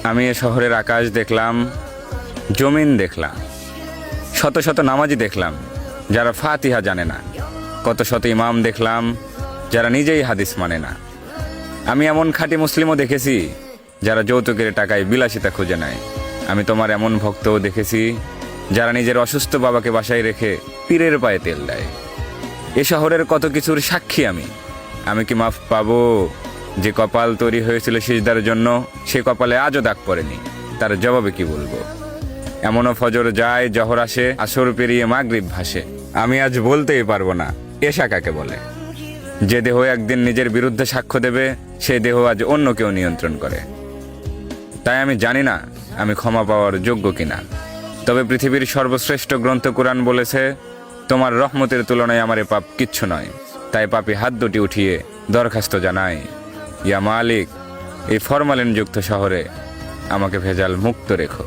আমি এ শহরের আকাশ দেখলাম, জমিন দেখলাম, শত শত নামাজি দেখলাম যারা ফাতিহা জানে না, কত শত ইমাম দেখলাম যারা নিজেই হাদিস মানে না। আমি এমন খাঁটি মুসলিমও দেখেছি যারা যৌতুকের টাকায় বিলাসিতা খুঁজে নেয়। আমি তোমার এমন ভক্তও দেখেছি যারা নিজের অসুস্থ বাবাকে বাসায় রেখে পীরের পায়ে তেল দেয়। এ শহরের কত কিছুর সাক্ষী আমি। আমি কি মাফ পাবো? যে কপাল তৈরি হয়েছিল সিজদার জন্য, সে কপালে আজও দাগ পড়েনি, তার জবাবে কি বলবো? এমনও ফজর যায়, জহর আসে, আসর পেরিয়ে মাগরিব ভাসে, আমি আজ বলতেই পারবো না এশা কাকে বলে। যে দেহ একদিন নিজের বিরুদ্ধে সাক্ষ্য দেবে, সেই দেহ আজ অন্য কেউ নিয়ন্ত্রণ করে। তাই আমি জানি না আমি ক্ষমা পাওয়ার যোগ্য কিনা। তবে পৃথিবীর সর্বশ্রেষ্ঠ গ্রন্থ কুরআন বলেছে, তোমার রহমতের তুলনায় আমার এ পাপ কিচ্ছু নয়। তাই পাপী হাত দুটি উঠিয়ে দরখাস্ত জানাই, ইয়া মালিক, এই ফরমালিনযুক্ত শহরে আমাকে ভেজাল মুক্ত রেখো।